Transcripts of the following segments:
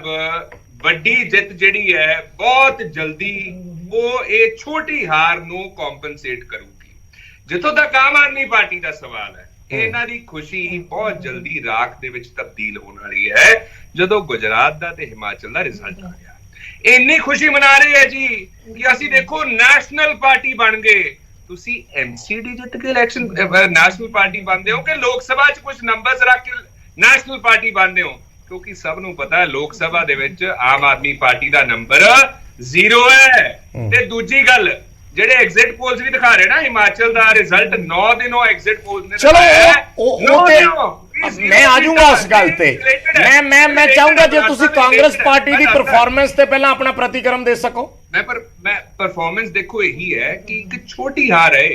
साहब ਵੱਡੀ ਜਿੱਤ ਜਿਹੜੀ ਹੈ ਬਹੁਤ ਜਲਦੀ ਉਹ ਇਹ ਛੋਟੀ ਹਾਰ ਨੂੰ ਕੰਪਨਸੇਟ ਕਰੂਗੀ। ਜਿੱਥੋਂ ਤੱਕ ਆਮ ਆਦਮੀ ਪਾਰਟੀ ਦਾ ਸਵਾਲ ਹੈ, ਇਹਨਾਂ ਦੀ ਖੁਸ਼ੀ ਬਹੁਤ ਜਲਦੀ ਰਾਖ ਦੇ ਵਿੱਚ ਤਬਦੀਲ ਹੋਣ ਵਾਲੀ ਹੈ ਜਦੋਂ ਗੁਜਰਾਤ ਦਾ ਤੇ ਹਿਮਾਚਲ ਦਾ ਰਿਜ਼ਲਟ ਆ ਗਿਆ। ਇੰਨੀ ਖੁਸ਼ੀ ਮਨਾ ਰਹੇ ਹੈ ਜੀ ਕਿ ਅਸੀਂ ਦੇਖੋ ਨੈਸ਼ਨਲ ਪਾਰਟੀ ਬਣ ਗਏ। ਤੁਸੀਂ ਐਮਸੀਡੀ ਜਿੱਤ ਕੇ ਇਲੈਕਸ਼ਨ ਨੈਸ਼ਨਲ ਪਾਰਟੀ ਬਣਦੇ ਹੋ ਕਿ ਲੋਕ ਸਭਾ 'ਚ ਕੁਝ ਨੰਬਰਸ ਰੱਖ ਕੇ ਨੈਸ਼ਨਲ ਪਾਰਟੀ ਬਣਦੇ ਹੋ? ਕਿਉਂਕਿ ਸਭ ਨੂੰ ਪਤਾ ਹੈ ਲੋਕ ਸਭਾ ਦੇ ਵਿੱਚ ਆਮ ਆਦਮੀ ਪਾਰਟੀ ਦਾ ਨੰਬਰ 0 ਹੈ। ਤੇ ਦੂਜੀ ਗੱਲ, ਜਿਹੜੇ ਐਗਜ਼ਿਟ ਪੋਲਸ ਵੀ ਦਿਖਾ ਰਹੇ ਨਾ ਹਿਮਾਚਲ ਦਾ ਰਿਜ਼ਲਟ 9 ਦੇ 9 ਐਗਜ਼ਿਟ ਪੋਲਸ ਨੇ। ਚਲੋ मैं आ जाऊंगा उस गल ते। मैं चाहूंगा जे तुसी कांग्रेस पार्टी की परफॉर्मेंस ते पहला अपना प्रतिक्रम दे सको। मैं परफॉर्मेंस देखो यही है कि एक छोटी हार है।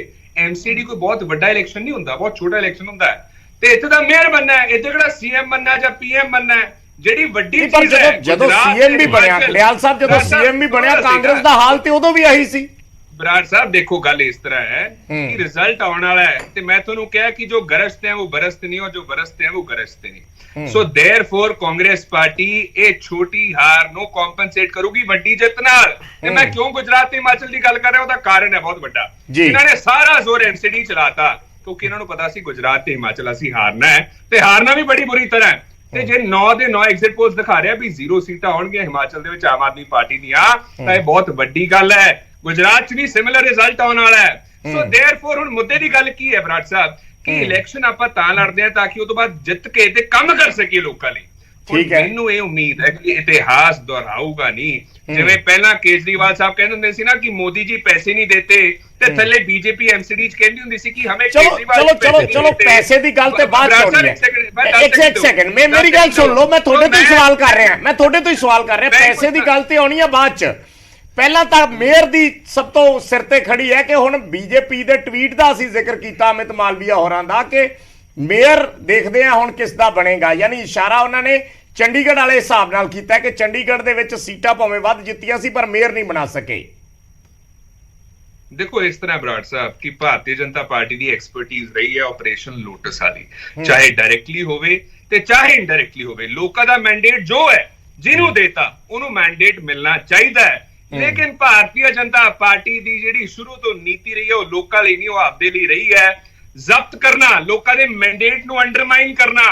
एमसीडी कोई बहुत बड़ा इलेक्शन नहीं होता, बहुत छोटा इलेक्शन होता है। ਤੇ ਇੱਥੇ ਦਾ ਮੇਅਰ ਬਣਨਾ ਹੈ, ਇੱਥੇ ਕਿਹੜਾ ਸੀਐਮ ਬਣਨਾ ਜਾਂ ਪੀਐਮ ਬਣਨਾ ਹੈ। ਜਿਹੜੀ ਵੱਡੀ ਚੀਜ਼ ਹੈ ਜਦੋਂ ਸੀਐਮ ਵੀ ਬਣਿਆ ਖੜਿਆਲ ਸਾਹਿਬ, ਜਦੋਂ ਸੀਐਮ ਵੀ ਬਣਿਆ ਕਾਂਗਰਸ ਦਾ ਹਾਲ ਤੇ ਉਦੋਂ ਵੀ ਆਹੀ ਸੀ। ਬਰਾੜ ਸਾਹਿਬ ਦੇਖੋ ਗੱਲ ਇਸ ਤਰ੍ਹਾਂ ਹੈ ਕਿ ਰਿਜ਼ਲਟ ਆਉਣ ਵਾਲਾ ਹੈ ਤੇ ਮੈਂ ਤੁਹਾਨੂੰ ਕਿਹਾ ਕਿ ਜੋ ਗਰਜਤੇ हैं वो बरसते नहीं और जो बरसते हैं वो गरजते नहीं। ਸੋ देयरफॉर ਕਾਂਗਰਸ ਪਾਰਟੀ ਇਹ ਛੋਟੀ ਹਾਰ ਨੂੰ ਕੰਪਨਸੇਟ ਕਰੂਗੀ ਵੱਡੀ ਜਿੱਤ ਨਾਲ। ਤੇ ਮੈਂ ਕਿਉਂ ਗੁਜਰਾਤ ਤੇ ਹਿਮਾਚਲ ਦੀ ਗੱਲ ਕਰ ਰਿਹਾ, ਉਹਦਾ ਕਾਰਨ ਹੈ ਬਹੁਤ ਵੱਡਾ। ਇਹਨਾਂ ਨੇ ਸਾਰਾ ਜ਼ੋਰ ਐਮਸੀਡੀ ਚਲਾਤਾ ਕਿਉਂਕਿ ਇਹਨਾਂ ਨੂੰ ਪਤਾ ਸੀ ਗੁਜਰਾਤ ਤੇ ਹਿਮਾਚਲ ਅਸੀਂ ਹਾਰਨਾ ਹੈ ਤੇ ਹਾਰਨਾ ਵੀ ਬੜੀ ਬੁਰੀ ਤਰ੍ਹਾਂ ਹੈ। ਤੇ ਜੇ 9 ਦੇ 9 ਐਗਜ਼ਿਟ ਪੋਲਸ ਦਿਖਾ ਰਿਹਾ ਵੀ 0 ਸੀਟਾਂ ਆਉਣਗੀਆਂ ਹਿਮਾਚਲ ਦੇ ਵਿੱਚ ਆਮ ਆਦਮੀ ਪਾਰਟੀ ਦੀਆਂ, ਤਾਂ ਇਹ ਬਹੁਤ ਵੱਡੀ ਗੱਲ ਹੈ। ਗੁਜਰਾਤ 'ਚ ਵੀ ਸਿਮਿਲਰ ਰਿਜ਼ਲਟ ਆਉਣ ਵਾਲਾ ਹੈ। ਸੋ देयरफॉर ਹੁਣ ਮੁੱਦੇ ਦੀ ਗੱਲ ਕੀ ਹੈ ਬਰਾੜ ਸਾਹਿਬ ਕਿ ਇਲੈਕਸ਼ਨ ਆਪਾਂ ਤਾਂ ਲੜਦੇ ਆ ਤਾਂ ਕਿ ਉਹ ਤੋਂ ਬਾਅਦ ਜਿੱਤ ਕੇ ਤੇ ਕੰਮ ਕਰ ਸਕੀਏ ਲੋਕਾਂ ਲਈ। ਠੀਕ ਹੈ, ਮੈਨੂੰ ਇਹ ਉਮੀਦ ਹੈ ਕਿ ਇਤਿਹਾਸ ਦੁਹਰਾਊਗਾ ਨਹੀਂ। ਜਿਵੇਂ ਪਹਿਲਾਂ ਕੇਜਰੀਵਾਲ ਸਾਹਿਬ ਕਹਿੰਦੇ ਹੁੰਦੇ ਸੀ ਨਾ ਕਿ ਮੋਦੀ ਜੀ ਪੈਸੇ ਨਹੀਂ ਦੇਤੇ ਤੇ ਥੱਲੇ ਬੀਜੇਪੀ ਐਮਸੀਡੀ 'ਚ ਕਹਿੰਦੀ ਹੁੰਦੀ ਸੀ ਕਿ ਹਮੇ ਕੇਜਰੀਵਾਲ ਚਲੋ ਪੈਸੇ ਦੀ ਗੱਲ ਤੇ ਬਾਅਦ ਚੋਣੀ ਹੈ। ਇੱਕ ਸੈਕਿੰਡ ਮੇਰੀ ਗੱਲ ਸੁਣ ਲਓ, ਮੈਂ ਤੁਹਾਡੇ ਤੋਂ ਹੀ ਸਵਾਲ ਕਰ ਰਿਹਾ। ਪੈਸੇ ਦੀ ਗੱਲ ਤੇ ਆਉਣੀ ਹੈ ਬਾਅਦ 'ਚ। ਪਹਿਲਾਂ ਤਾਂ ਮੇਅਰ ਦੀ ਸਭ ਤੋਂ ਸਿਰ ਤੇ ਖੜੀ ਹੈ ਕਿ ਹੁਣ ਬੀਜੇਪੀ ਦੇ ਟਵੀਟ ਦਾ ਅਸੀਂ ਜ਼ਿਕਰ ਕੀਤਾ ਅਮਿਤ ਮਾਲਵੀਆ ਹੋਰਾਂ ਦਾ ਕਿ ਮੇਅਰ ਦੇਖਦੇ ਆ ਹੁਣ ਕਿਸ ਦਾ ਬਣੇਗਾ। ਯਾਨੀ ਇਸ਼ਾਰਾ ਉਹਨਾਂ ਨੇ ਚੰਡੀਗੜ੍ਹ ਵਾਲੇ ਹਿਸਾਬ ਨਾਲ ਕੀਤਾ ਕਿ ਚੰਡੀਗੜ੍ਹ ਦੇ ਵਿੱਚ ਸੀਟਾਂ ਭਾਵੇਂ ਵੱਧ ਜਿੱਤੀਆਂ ਸੀ ਪਰ ਮੇਅਰ ਨਹੀਂ ਬਣਾ ਸਕੇ। ਦੇਖੋ ਇਸ ਤਰ੍ਹਾਂ ਬਰਾੜ ਸਾਹਿਬ ਕਿ ਭਾਰਤੀ ਜਨਤਾ ਪਾਰਟੀ ਦੀ ਐਕਸਪਰਟੀਜ਼ ਰਹੀ ਹੈ ਆਪਰੇਸ਼ਨ ਲੋਟਸ ਵਾਲੀ, ਚਾਹੇ ਡਾਇਰੈਕਟਲੀ ਹੋਵੇ ਤੇ ਚਾਹੇ ਇਨਡਾਇਰੈਕਟਲੀ ਹੋਵੇ। ਲੋਕਾਂ ਦਾ ਮੈਂਡੇਟ ਜੋ ਹੈ ਜਿਹਨੂੰ ਦੇਤਾ ਉਹਨੂੰ ਮੈਂਡੇਟ ਮਿਲਣਾ ਚਾਹੀਦਾ ਹੈ। ਲੇਕਿਨ ਭਾਰਤੀ ਜਨਤਾ ਪਾਰਟੀ ਦੀ ਜਿਹੜੀ ਸ਼ੁਰੂ ਤੋਂ ਨੀਤੀ ਰਹੀ ਹੈ ਉਹ ਲੋਕਾਂ ਲਈ ਨਹੀਂ, ਉਹ ਆਪਦੇ ਲਈ ਰਹੀ ਹੈ। ਜ਼ਬਤ ਕਰਨਾ, ਲੋਕਾਂ ਦੇ ਮੈਂਡੇਟ ਨੂੰ ਅੰਡਰਮਾਈਨ ਕਰਨਾ,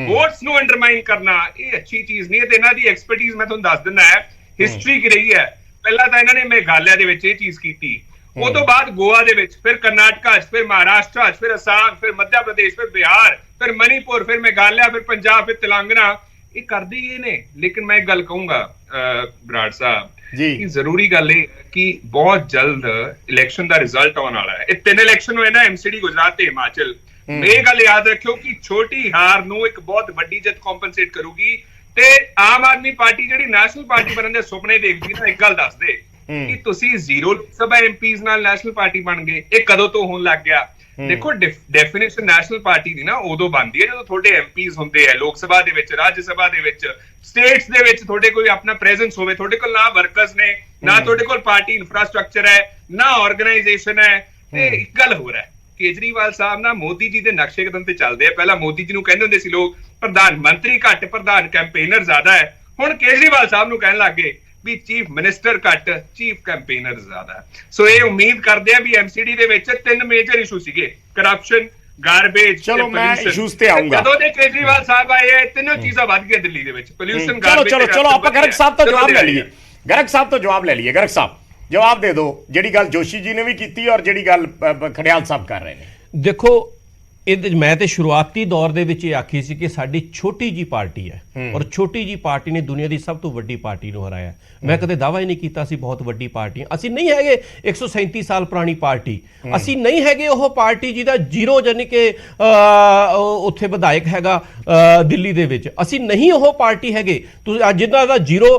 ਵੋਟਸ ਨੂੰ ਅੰਡਰਮਾਈਨ ਕਰਨਾ, ਇਹ ਅੱਛੀ ਚੀਜ਼ ਨਹੀਂ ਹੈ। ਤੇ ਇਹਨਾਂ ਦੀ ਐਕਸਪਰਟੀਜ਼ ਮੈਂ ਤੁਹਾਨੂੰ ਦੱਸ ਦਿੰਦਾ ਹੈ ਹਿਸਟਰੀ ਕੀ ਰਹੀ ਹੈ। ਪਹਿਲਾਂ ਤਾਂ ਇਹਨਾਂ ਨੇ ਮੇਘਾਲਿਆ ਦੇ ਵਿੱਚ ਇਹ ਚੀਜ਼ ਕੀਤੀ, ਉਹ ਤੋਂ ਬਾਅਦ ਗੋਆ ਦੇ ਵਿੱਚ, ਫਿਰ ਕਰਨਾਟਕਾ 'ਚ, ਫਿਰ ਮਹਾਰਾਸ਼ਟਰ 'ਚ, ਫਿਰ ਅਸਾਮ, ਫਿਰ ਮੱਧ ਪ੍ਰਦੇਸ਼, ਫਿਰ ਬਿਹਾਰ, ਫਿਰ ਮਨੀਪੁਰ, ਫਿਰ ਮੇਘਾਲਿਆ, ਫਿਰ ਪੰਜਾਬ, ਫਿਰ ਤੇਲੰਗਾਨਾ। ਇਹ ਕਰਦੇ ਹੀ ਇਹ ਨੇ। ਲੇਕਿਨ ਮੈਂ ਇੱਕ ਗੱਲ ਕਹੂੰਗਾ ਬਰਾੜ ਸਾਹਿਬ ਕਿ ਜ਼ਰੂਰੀ ਗੱਲ ਇਹ ਕਿ ਬਹੁਤ ਜਲਦ ਇਲੈਕਸ਼ਨ ਦਾ ਰਿਜ਼ਲਟ ਆਉਣ ਵਾਲਾ ਹੈ। ਇਹ 3 ਇਲੈਕਸ਼ਨ ਹੋਏ ਨਾ ਐਮਸੀਡੀ, ਗੁਜਰਾਤ ਤੇ ਹਿਮਾਚਲ। ਇਹ ਗੱਲ ਯਾਦ ਰੱਖਿਓ ਕਿ ਛੋਟੀ ਹਾਰ ਨੂੰ ਇੱਕ ਬਹੁਤ ਵੱਡੀ ਜਿੱਤ ਕੰਪਨਸੇਟ ਕਰੂਗੀ। ਤੇ ਆਮ ਆਦਮੀ ਪਾਰਟੀ ਜਿਹੜੀ ਨੈਸ਼ਨਲ ਪਾਰਟੀ ਬਣਨ ਦੇ ਸੁਪਨੇ ਦੇਖਦੀ ਨਾ, ਇੱਕ ਗੱਲ ਦੱਸ ਦੇ ਕਿ ਤੁਸੀਂ 0 ਸਭਾ ਐਮਪੀਜ਼ ਨਾਲ ਨੈਸ਼ਨਲ ਪਾਰਟੀ ਬਣ ਗਏ। ਇਹ ਕਦੋਂ ਤੋਂ ਹੋਣ ਲੱਗ ਗਿਆ? ਦੇਖੋ ਡੈਫੀਨੇਸ਼ਨ ਨੈਸ਼ਨਲ ਪਾਰਟੀ ਦੀ ਨਾ ਉਦੋਂ ਬਣਦੀ ਹੈ ਜਦੋਂ ਤੁਹਾਡੇ ਐਮਪੀਜ਼ ਹੁੰਦੇ ਆ ਲੋਕ ਸਭਾ ਦੇ ਵਿੱਚ, ਰਾਜ ਸਭਾ ਦੇ ਵਿੱਚ, ਸਟੇਟਸ ਦੇ ਵਿੱਚ ਤੁਹਾਡੇ ਕੋਈ ਆਪਣਾ ਪ੍ਰੈਜ਼ੈਂਸ ਹੋਵੇ। ਤੁਹਾਡੇ ਕੋਲ ਨਾ ਵਰਕਰਸ ਨੇ, ਨਾ ਤੁਹਾਡੇ ਕੋਲ ਪਾਰਟੀ ਇਨਫਰਾਸਟ੍ਰਕਚਰ ਹੈ, ਨਾ ਆਰਗੇਨਾਈਜੇਸ਼ਨ ਹੈ। ਤੇ ਇੱਕ ਗੱਲ ਹੋਰ ਹੈ, ਕੇਜਰੀਵਾਲ ਸਾਹਿਬ ਨਾ ਮੋਦੀ ਜੀ ਦੇ ਨਕਸ਼ੇ ਕਦਮ ਤੇ ਚੱਲਦੇ ਆ। ਪਹਿਲਾਂ ਮੋਦੀ ਜੀ ਨੂੰ ਕਹਿੰਦੇ ਹੁੰਦੇ ਸੀ ਲੋਕ ਪ੍ਰਧਾਨ ਮੰਤਰੀ ਘੱਟ, ਪ੍ਰਧਾਨ ਕੈਂਪੇਨਰ ਜ਼ਿਆਦਾ ਹੈ। ਹੁਣ ਕੇਜਰੀਵਾਲ ਸਾਹਿਬ ਨੂੰ ਕਹਿਣ ਲੱਗ ਗਏ ਵੀ ਚੀਫ ਮਿਨਿਸਟਰ ਘੱਟ, ਚੀਫ ਕੈਂਪੇਨਰ ਜ਼ਿਆਦਾ। ਸੋ ਇਹ ਉਮੀਦ ਕਰਦੇ ਆ ਵੀ ਐਮਸੀਡੀ ਦੇ ਵਿੱਚ 3 ਮੇਜਰ ਇਸ਼ੂ ਸੀਗੇ, ਕਰਪਸ਼ਨ, ਗਾਰਬੇਜ। ਚਲੋ ਮੈਂ ਇਸ਼ੂਸ ਤੇ ਆਉਂਗਾ। ਜਦੋਂ ਦੇ ਕੇਜਰੀਵਾਲ ਸਾਹਿਬ ਆਏ ਇਹ ਤਿੰਨੋਂ ਚੀਜ਼ਾਂ ਵੱਧ ਗਈਆਂ ਦਿੱਲੀ ਦੇ ਵਿੱਚ, ਪੋਲਿਊਸ਼ਨ, ਗਾਰਬੇਜ। ਚਲੋ ਆਪਾਂ ਗਰਗ ਸਾਹਿਬ ਤੋਂ ਜਵਾਬ ਲੈ ਲਈਏ। ਗਰਗ ਸਾਹਿਬ ਜਵਾਬ ਦੇ ਦਿਓ ਜਿਹੜੀ ਗੱਲ ਜੋਸ਼ੀ ਜੀ ਨੇ ਵੀ ਕੀਤੀ ਔਰ ਜਿਹੜੀ ਗੱਲ ਖੜਿਆਲ ਸਾਹਿਬ ਕਰ ਰਹੇ ਨੇ। ਦੇਖੋ ਇਹਦੇ ਮੈਂ ਤੇ ਸ਼ੁਰੂਆਤੀ ਦੌਰ ਦੇ ਵਿੱਚ ਇਹ ਆਖੀ ਸੀ ਕਿ ਸਾਡੀ ਛੋਟੀ ਜੀ ਪਾਰਟੀ ਹੈ ਔਰ ਛੋਟੀ ਜੀ ਪਾਰਟੀ ਨੇ ਦੁਨੀਆ ਦੀ ਸਭ ਤੋਂ ਵੱਡੀ ਪਾਰਟੀ ਨੂੰ ਹਰਾਇਆ। ਮੈਂ ਕਦੇ ਦਾਅਵਾ ਹੀ ਨਹੀਂ ਕੀਤਾ ਸੀ ਬਹੁਤ ਵੱਡੀ ਪਾਰਟੀ ਅਸੀਂ ਨਹੀਂ ਹੈਗੇ। 137 ਸਾਲ ਪੁਰਾਣੀ ਪਾਰਟੀ ਅਸੀਂ ਨਹੀਂ ਹੈਗੇ। ਉਹ ਪਾਰਟੀ ਜਿਹਦਾ 0 ਯਾਨੀ ਕਿ ਉੱਥੇ ਵਿਧਾਇਕ ਹੈਗਾ ਦਿੱਲੀ ਦੇ ਵਿੱਚ, ਅਸੀਂ ਨਹੀਂ ਉਹ ਪਾਰਟੀ ਹੈਗੇ। ਤੁਸੀਂ ਜਿਨ੍ਹਾਂ ਦਾ 0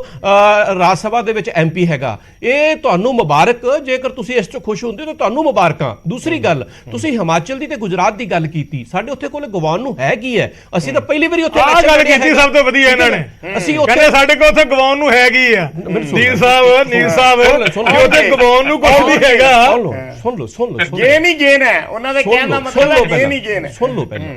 ਰਾਜ ਸਭਾ ਦੇ ਵਿੱਚ MP ਹੈਗਾ, ਇਹ ਤੁਹਾਨੂੰ ਮੁਬਾਰਕ। ਜੇਕਰ ਤੁਸੀਂ ਇਸ ਤੋਂ ਖੁਸ਼ ਹੁੰਦੇ ਤਾਂ ਤੁਹਾਨੂੰ ਮੁਬਾਰਕਾਂ। ਦੂਸਰੀ ਗੱਲ, ਤੁਸੀਂ ਹਿਮਾਚਲ ਦੀ ਤੇ ਗੁਜਰਾਤ ਦੀ ਗੱਲ ਕੀਤੀ, ਸਾਡੇ ਉੱਥੇ ਕੋਲ ਗਵਾਉਣ ਨੂੰ ਹੈ ਕੀ ਹੈ? ਅਸੀਂ ਤਾਂ ਪਹਿਲੀ ਵਾਰੀ ਉੱਥੇ ਗੱਲ ਕੀਤੀ ਸਭ ਤੋਂ ਵਧੀਆ ਇਹਨਾਂ ਨੇ। ਅਸੀਂ ਉੱਥੇ ਸਾਡੇ ਕੋਲ ਉੱਥੇ ਗਵਾਉਣ ਨੂੰ ਹੈਗੀ ਆ। ਨੀਲ ਸਾਹਿਬ ਉੱਥੇ ਗਵਾਉਣ ਨੂੰ ਕੁਝ ਨਹੀਂ ਹੈਗਾ। ਸੁਣ ਲਓ ਗੇਨ ਹੀ ਗੇਨ ਹੈ ਉਹਨਾਂ ਦੇ ਕਹਿਣ ਦਾ ਮਤਲਬ ਹੈ। ਗੇਨ ਹੀ ਗੇਨ ਹੈ। ਸੁਣ ਲਓ ਪਹਿਲਾਂ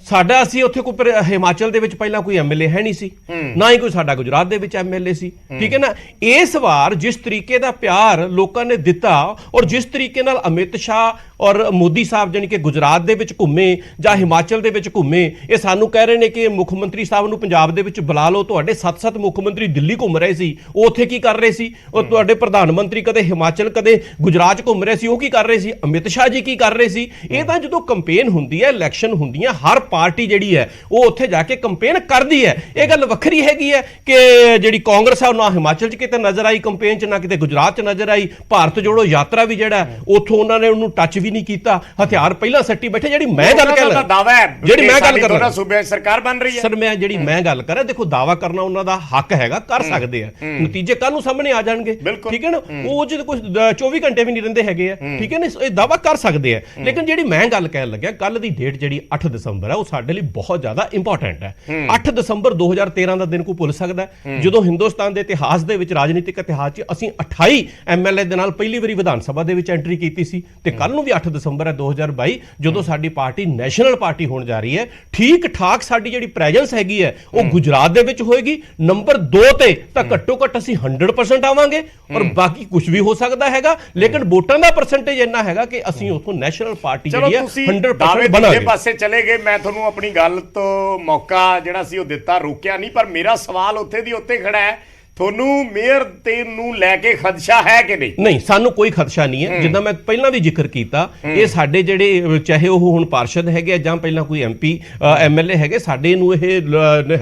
ਸਾਡਾ ਅਸੀਂ ਉੱਥੇ ਕੋਈ ਹਿਮਾਚਲ ਦੇ ਵਿੱਚ ਪਹਿਲਾਂ ਕੋਈ ਐਮਐਲਏ ਹੈ ਨਹੀਂ ਸੀ, ਨਾ ਹੀ ਕੋਈ ਸਾਡਾ ਗੁਜਰਾਤ ਦੇ ਵਿੱਚ ਐਮਐਲਏ ਸੀ, ਠੀਕ ਹੈ ਨਾ। ਇਸ ਵਾਰ ਜਿਸ ਤਰੀਕੇ ਦਾ ਪਿਆਰ ਲੋਕਾਂ ਨੇ ਦਿੱਤਾ ਔਰ ਜਿਸ ਤਰੀਕੇ ਨਾਲ ਅਮਿਤ ਸ਼ਾਹ ਔਰ ਮੋਦੀ ਸਾਹਿਬ ਜਾਨੀ ਕਿ ਗੁਜਰਾਤ ਦੇ ਵਿੱਚ ਘੁੰਮੇ ਜਾਂ ਹਿਮਾਚਲ ਦੇ ਵਿੱਚ ਘੁੰਮੇ, ਇਹ ਸਾਨੂੰ ਕਹਿ ਰਹੇ ਨੇ ਕਿ ਮੁੱਖ ਮੰਤਰੀ ਸਾਹਿਬ ਨੂੰ ਪੰਜਾਬ ਦੇ ਵਿੱਚ ਬੁਲਾ ਲਓ। ਤੁਹਾਡੇ 7-7 ਮੁੱਖ ਮੰਤਰੀ ਦਿੱਲੀ ਘੁੰਮ ਰਹੇ ਸੀ, ਉਹ ਉੱਥੇ ਕੀ ਕਰ ਰਹੇ ਸੀ? ਉਹ ਤੁਹਾਡੇ ਪ੍ਰਧਾਨ ਮੰਤਰੀ ਕਦੇ ਹਿਮਾਚਲ ਕਦੇ ਗੁਜਰਾਤ ਘੁੰਮ ਰਹੇ ਸੀ, ਉਹ ਕੀ ਕਰ ਰਹੇ ਸੀ? ਅਮਿਤ ਸ਼ਾਹ ਜੀ ਕੀ ਕਰ ਰਹੇ ਸੀ? ਇਹ ਤਾਂ ਜਦੋਂ ਕੰਪੇਨ ਹੁੰਦੀ ਹੈ, ਇਲੈਕਸ਼ਨ ਹੁੰਦੀਆਂ, ਹਰ ਪਾਰਟੀ ਜਿਹੜੀ ਹੈ ਉਹ ਉੱਥੇ ਜਾ ਕੇ ਕੰਪੇਨ ਕਰਦੀ ਹੈ। ਇਹ ਗੱਲ ਵੱਖਰੀ ਹੈਗੀ ਹੈ ਕਿ ਜਿਹੜੀ ਕਾਂਗਰਸ ਹੈ ਉਹ ਨਾ ਹਿਮਾਚਲ 'ਚ ਕਿਤੇ ਨਜ਼ਰ ਆਈ ਕੰਪੇਨ 'ਚ, ਨਾ ਕਿਤੇ ਗੁਜਰਾਤ 'ਚ ਨਜ਼ਰ ਆਈ। ਭਾਰਤ ਜੋੜੋ ਯਾਤਰਾ ਵੀ ਜਿਹੜਾ ਉੱਥੋਂ ਉਹਨਾਂ ਨੇ ਉਹਨੂੰ ਟੱਚ ਵੀ ਨਹੀਂ ਕੀਤਾ, ਹਥਿਆਰ ਪਹਿਲਾਂ ਸੱਟੀ ਬੈਠੇ। ਜਿਹੜੀ ਮੈਂ ਗੱਲ ਕਰ ਰਿਹਾ, ਦਾਵਾ ਹੈ ਜਿਹੜੀ ਮੈਂ ਗੱਲ ਕਰ ਰਿਹਾ, ਸੂਬੇ ਸਰਕਾਰ ਬਣ ਰਹੀ ਹੈ ਸਰ, ਮੈਂ ਜਿਹੜੀ ਮੈਂ ਗੱਲ ਕਰ ਰਿਹਾ, ਦੇਖੋ ਦਾਵਾ ਕਰਨਾ ਉਹਨਾਂ ਦਾ ਹੱਕ ਹੈਗਾ, ਕਰ ਸਕਦੇ ਆ, ਨਤੀਜੇ ਕੱਲ ਨੂੰ ਸਾਹਮਣੇ ਆ ਜਾਣਗੇ, ਠੀਕ ਹੈ ਨਾ। ਉਹ ਜਿਹਦੇ ਕੁਝ 24 ਘੰਟੇ ਵੀ ਨਹੀਂ ਰਹਿੰਦੇ ਹੈਗੇ ਆ, ਠੀਕ ਹੈ ਨਾ, ਇਹ ਦਾਵਾ ਕਰ ਸਕਦੇ ਆ। ਲੇਕਿਨ ਜਿਹੜੀ ਮੈਂ ਗੱਲ ਕਹਿਣ ਲੱਗਿਆ, ਕੱਲ ਦੀ ਡੇਟ ਜਿਹੜੀ 8 ਦਸੰਬਰ ਹੈ ਉਹ ਸਾਡੇ ਲਈ ਬਹੁਤ ਜ਼ਿਆਦਾ ਇੰਪੋਰਟੈਂਟ ਹੈ। 8 ਦਸੰਬਰ 2013 ਦਾ ਦਿਨ ਕੋਈ ਭੁੱਲ ਸਕਦਾ ਜਦੋਂ ਹਿੰਦੁਸਤਾਨ ਦੇ ਇਤਿਹਾਸ ਦੇ ਵਿੱਚ, ਰਾਜਨੀਤਿਕ ਇਤਿਹਾਸ 'ਚ ਅਸੀਂ 28 ਐਮਐਲਏ ਦੇ ਨਾਲ ਪਹਿਲੀ ਵਾਰੀ ਵਿਧਾਨ ਸਭਾ ਦੇ ਵਿੱਚ ਐਂਟਰੀ ਕੀਤੀ ਸੀ। ਤੇ ਕੱਲ ਨੂੰ ਵੀ 8 ਦਸੰਬਰ ਹੈ 2022, ਜਦੋਂ ਸਾਡੀ ਪਾਰਟੀ ਨੈਸ਼ਨਲ ਪਾਰਟੀ ਹੋਣ ਜਾ ਰਹੀ ਹੈ। ਠੀਕ ਠਾਕ ਸਾਡੀ ਜਿਹੜੀ ਪ੍ਰੈਜ਼ੈਂਸ ਹੈਗੀ ਹੈ ਉਹ ਗੁਜਰਾਤ ਦੇ ਵਿੱਚ ਹੋਏਗੀ। ਨੰਬਰ 2 ਤੇ ਤਾਂ ਘੱਟੋ ਘੱਟ ਅਸੀਂ 100% ਆਵਾਂਗੇ, ਔਰ ਬਾਕੀ ਕੁਝ ਵੀ ਹੋ ਸਕਦਾ ਹੈਗਾ, ਲੇਕਿਨ ਵੋਟਾਂ ਦਾ ਪਰਸੈਂਟੇਜ ਇੰਨਾ ਹੈਗਾ ਕਿ ਅਸੀਂ ਉੱਥੋਂ ਨੈਸ਼ਨਲ ਪਾਰਟੀ ਜਿਹੜੀ ਹੈ 100% ਬਣਾਂਗੇ। ਪਾਸੇ ਚਲੇ ਗਏ, ਮੈਂ ਤੁਹਾਨੂੰ ਆਪਣੀ ਗੱਲ ਤੋਂ ਮੌਕਾ ਜਿਹੜਾ ਸੀ ਉਹ ਦਿੱਤਾ, ਰੋਕਿਆ ਨਹੀਂ, ਪਰ ਮੇਰਾ ਸਵਾਲ ਉੱਥੇ ਦੀ ਉੱਥੇ ਖੜਾ ਹੈ। ਤੁਹਾਨੂੰ ਮੇਅਰ ਤੇ ਨੂੰ ਲੈ ਕੇ ਖਦਸ਼ਾ ਹੈ ਕਿ ਨਹੀਂ? ਨਹੀਂ, ਸਾਨੂੰ ਕੋਈ ਖਦਸ਼ਾ ਨਹੀਂ ਹੈ। ਜਿੱਦਾਂ ਮੈਂ ਪਹਿਲਾਂ ਵੀ ਜ਼ਿਕਰ ਕੀਤਾ, ਇਹ ਸਾਡੇ ਜਿਹੜੇ ਚਾਹੇ ਉਹ ਹੁਣ ਪਾਰਸ਼ਦ ਹੈਗੇ ਜਾਂ ਪਹਿਲਾਂ ਕੋਈ ਐਮਪੀ ਐਮਐਲਏ ਹੈਗੇ, ਸਾਡੇ ਨੂੰ ਇਹ